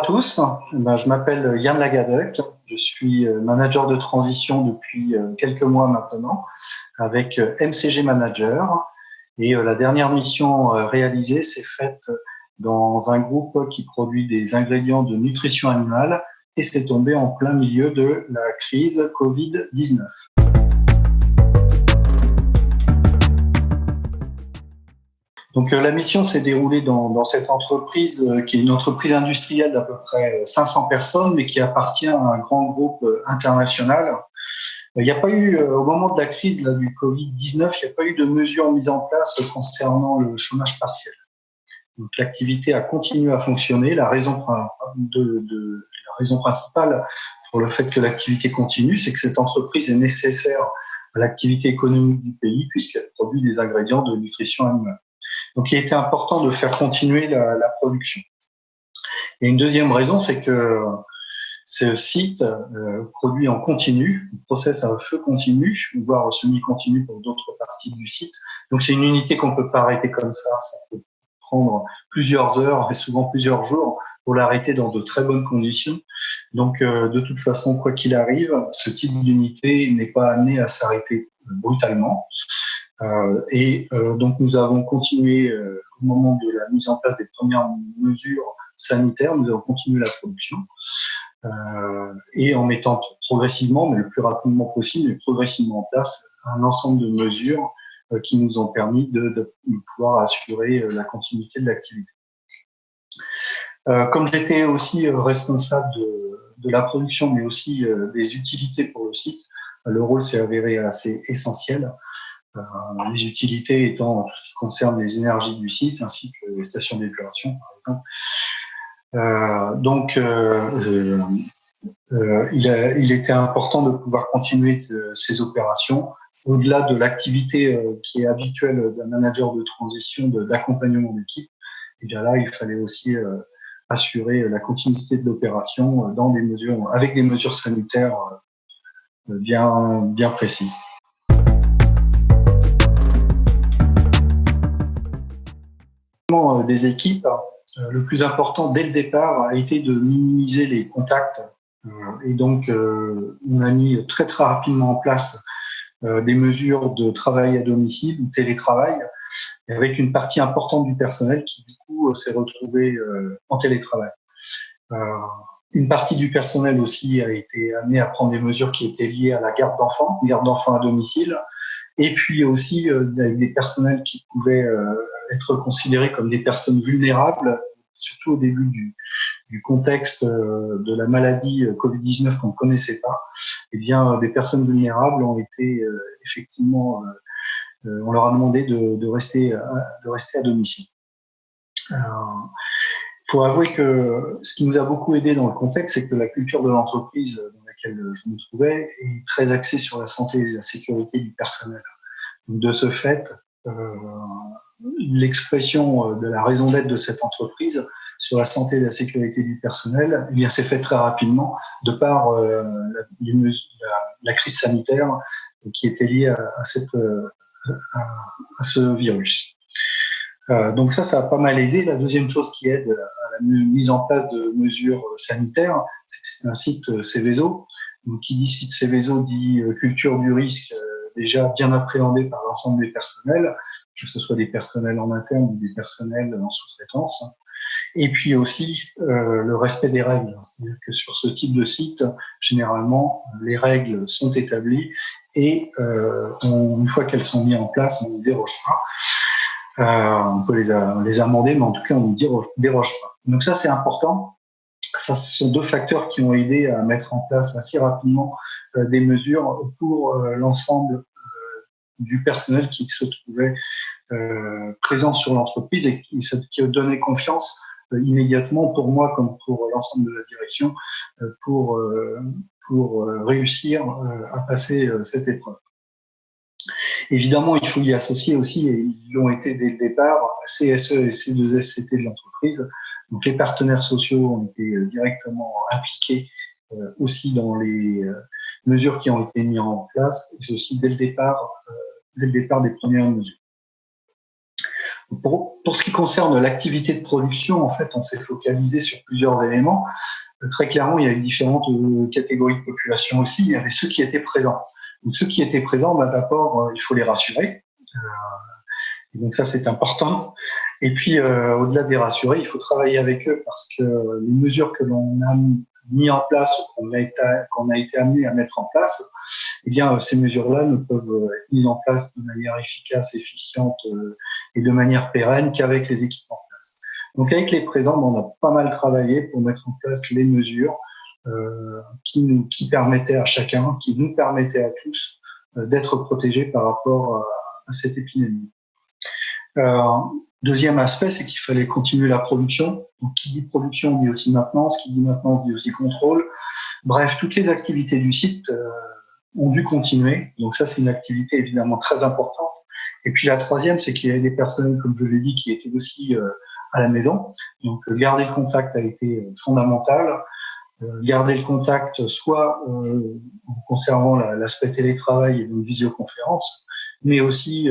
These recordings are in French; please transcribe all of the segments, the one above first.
à tous, je m'appelle Yann Lagadec, je suis manager de transition depuis quelques mois maintenant avec MCG Manager et la dernière mission réalisée s'est faite dans un groupe qui produit des ingrédients de nutrition animale et c'est tombé en plein milieu de la crise Covid-19. Donc la mission s'est déroulée dans cette entreprise qui est une entreprise industrielle d'à peu près 500 personnes, mais qui appartient à un grand groupe international. Il n'y a pas eu, au moment de la crise du Covid-19, il n'y a pas eu de mesures mises en place concernant le chômage partiel. Donc l'activité a continué à fonctionner. La raison principale pour le fait que l'activité continue, c'est que cette entreprise est nécessaire à l'activité économique du pays puisqu'elle produit des ingrédients de nutrition animale. Donc, il était important de faire continuer la production. Et une deuxième raison, c'est que ce site produit en continu, processe à feu continu, voire semi-continu pour d'autres parties du site. Donc, c'est une unité qu'on ne peut pas arrêter comme ça. Ça peut prendre plusieurs heures et souvent plusieurs jours pour l'arrêter dans de très bonnes conditions. Donc, de toute façon, quoi qu'il arrive, ce type d'unité n'est pas amené à s'arrêter brutalement. Donc nous avons continué au moment de la mise en place des premières mesures sanitaires, nous avons continué la production et en mettant progressivement, mais le plus rapidement possible, mais progressivement en place un ensemble de mesures qui nous ont permis de pouvoir assurer la continuité de l'activité. Comme j'étais aussi responsable de la production, mais aussi des utilités pour le site, le rôle s'est avéré assez essentiel. Les utilités étant tout ce qui concerne les énergies du site ainsi que les stations d'épuration par exemple. Il était important de pouvoir continuer ces opérations au-delà de l'activité qui est habituelle d'un manager de transition d'accompagnement d'équipe. Et bien là, il fallait aussi assurer la continuité de l'opération dans des mesures avec des mesures sanitaires bien précises. Des équipes, le plus important dès le départ a été de minimiser les contacts et donc on a mis très rapidement en place des mesures de travail à domicile ou télétravail avec une partie importante du personnel qui du coup s'est retrouvée en télétravail. Une partie du personnel aussi a été amenée à prendre des mesures qui étaient liées à la garde d'enfants à domicile. Et puis aussi des personnels qui pouvaient être considérés comme des personnes vulnérables, surtout au début du contexte de la maladie Covid-19 qu'on ne connaissait pas. Eh bien, des personnes vulnérables ont été effectivement, on leur a demandé de rester à domicile. Il faut avouer que ce qui nous a beaucoup aidé dans le contexte, c'est que la culture de l'entreprise dans laquelle je me trouvais est très axée sur la santé et la sécurité du personnel. Donc, de ce fait, l'expression de la raison d'être de cette entreprise sur la santé et la sécurité du personnel, eh bien, s'est fait très rapidement de par la crise sanitaire qui était liée à ce virus. Donc ça a pas mal aidé. La deuxième chose qui aide à la mise en place de mesures sanitaires, c'est que c'est un site Seveso. Donc, qui dit site Seveso dit culture du risque déjà bien appréhendée par l'ensemble des personnels, que ce soit des personnels en interne ou des personnels en sous-traitance. Et puis aussi le respect des règles. C'est-à-dire que sur ce type de site, généralement, les règles sont établies et une fois qu'elles sont mises en place, on ne déroge pas. On peut les amender, mais en tout cas, on ne déroge pas. Donc ça, c'est important. Ça, ce sont deux facteurs qui ont aidé à mettre en place assez rapidement des mesures pour l'ensemble du personnel qui se trouvait présent sur l'entreprise et qui donnait confiance immédiatement pour moi comme pour l'ensemble de la direction pour réussir à passer cette épreuve. Évidemment, il faut y associer aussi, et ils l'ont été dès le départ, CSE et C2SCT de l'entreprise. Donc les partenaires sociaux ont été directement impliqués aussi dans les mesures qui ont été mises en place, et c'est aussi dès le départ des premières mesures. Pour ce qui concerne l'activité de production, en fait, on s'est focalisé sur plusieurs éléments. Très clairement, il y a eu différentes catégories de population aussi. Il y avait ceux qui étaient présents. Donc, ceux qui étaient présents, d'abord, il faut les rassurer. Et donc ça, c'est important. Et puis, au-delà des rassurer, il faut travailler avec eux parce que les mesures que l'on a mis en place, qu'on a été amené à mettre en place, eh bien, ces mesures-là ne peuvent être mises en place de manière efficace, efficiente et de manière pérenne qu'avec les équipes en place. Donc, avec les présents, on a pas mal travaillé pour mettre en place les mesures qui permettaient à chacun, qui nous permettaient à tous d'être protégés par rapport à cette épidémie. Deuxième aspect, c'est qu'il fallait continuer la production. Donc, qui dit production dit aussi maintenance, qui dit maintenance dit aussi contrôle. Bref, toutes les activités du site ont dû continuer. Donc ça, c'est une activité évidemment très importante. Et puis la troisième, c'est qu'il y avait des personnes, comme je l'ai dit, qui étaient aussi à la maison. Donc garder le contact a été fondamental. Garder le contact soit en conservant l'aspect télétravail et donc visioconférence, mais aussi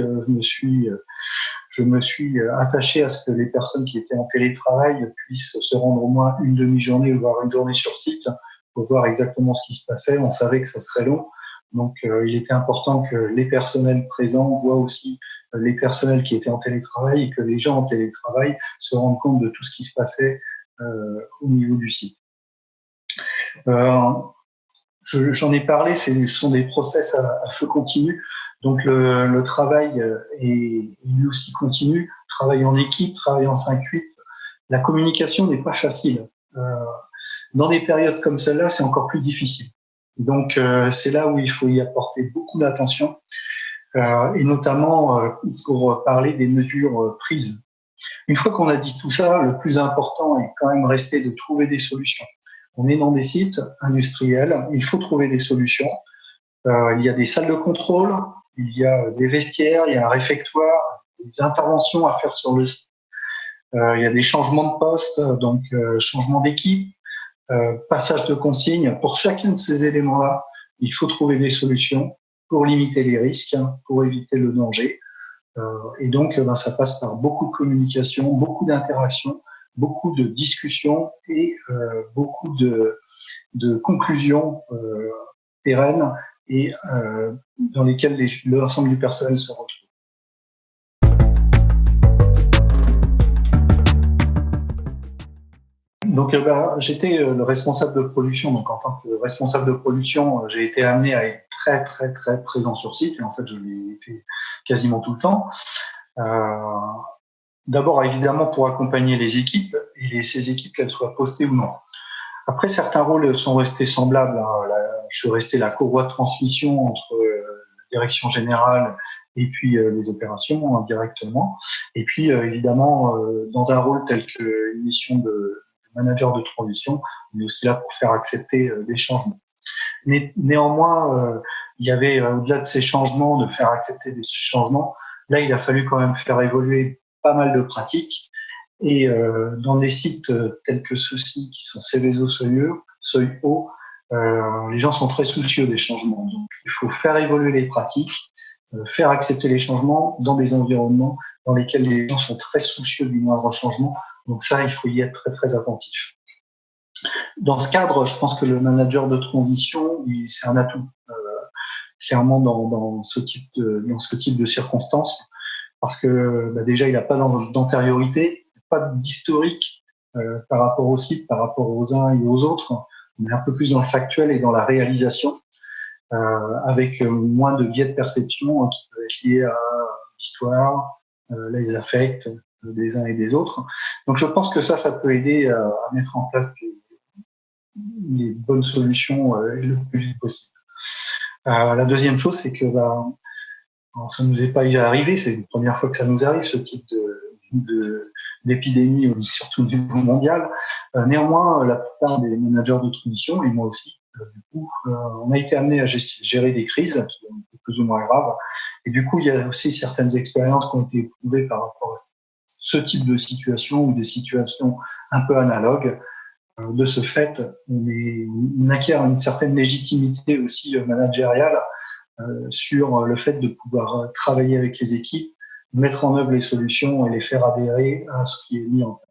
je me suis attaché à ce que les personnes qui étaient en télétravail puissent se rendre au moins une demi-journée, voire une journée sur site pour voir exactement ce qui se passait. On savait que ça serait long. Donc, il était important que les personnels présents voient aussi les personnels qui étaient en télétravail et que les gens en télétravail se rendent compte de tout ce qui se passait au niveau du site. J'en ai parlé, ce sont des process à feu continu. Donc, le travail est lui aussi continu. Travail en équipe, travail en 5-8. La communication n'est pas facile. Dans des périodes comme celle-là, c'est encore plus difficile. Donc, c'est là où il faut y apporter beaucoup d'attention, et notamment pour parler des mesures prises. Une fois qu'on a dit tout ça, le plus important est quand même resté de trouver des solutions. On est dans des sites industriels, il faut trouver des solutions. Il y a des salles de contrôle, il y a des vestiaires, il y a un réfectoire, des interventions à faire sur le site. Il y a des changements de poste, donc changement d'équipe, passage de consignes. Pour chacun de ces éléments-là, il faut trouver des solutions pour limiter les risques, pour éviter le danger. Et donc, ça passe par beaucoup de communication, beaucoup d'interactions, beaucoup de discussions et beaucoup de conclusions pérennes et dans lesquelles l'ensemble du personnel se retrouve. Donc, j'étais le responsable de production. Donc, en tant que responsable de production, j'ai été amené à être très, très, très présent sur site. Et en fait, je l'ai été quasiment tout le temps. D'abord, évidemment, pour accompagner les équipes et ces équipes, qu'elles soient postées ou non. Après, certains rôles sont restés semblables. Je suis resté la courroie de transmission entre la direction générale et puis les opérations directement. Et puis, évidemment, dans un rôle tel qu'une mission de manager de transition, on est aussi là pour faire accepter des changements. Mais néanmoins, il y avait, au-delà de ces changements, de faire accepter des changements, là, il a fallu quand même faire évoluer pas mal de pratiques. Et dans des sites tels que ceux-ci, qui sont Seveso Seuil Haut, les gens sont très soucieux des changements. Donc, il faut faire évoluer les pratiques, faire accepter les changements dans des environnements dans lesquels les gens sont très soucieux du moindre changement. Donc ça, il faut y être très, très attentif. Dans ce cadre, je pense que le manager de transition, c'est un atout, clairement dans ce type de circonstances, parce que déjà, il n'a pas d'antériorité, pas d'historique par rapport au site, par rapport aux uns et aux autres. On est un peu plus dans le factuel et dans la réalisation, avec moins de biais de perception qui peuvent être liés à l'histoire, les affects des uns et des autres. Donc je pense que ça peut aider à mettre en place les bonnes solutions le plus vite possible. La deuxième chose, c'est que ça nous est pas arrivé, c'est la première fois que ça nous arrive, ce type d'épidémie, surtout au niveau mondial. Néanmoins, la plupart des managers de transition, et moi aussi, du coup, on a été amené à gérer des crises qui ont été plus ou moins graves. Et du coup, il y a aussi certaines expériences qui ont été éprouvées par rapport à ce type de situation ou des situations un peu analogues. De ce fait, on acquiert une certaine légitimité aussi managériale sur le fait de pouvoir travailler avec les équipes mettre en œuvre les solutions et les faire adhérer à ce qui est mis en place.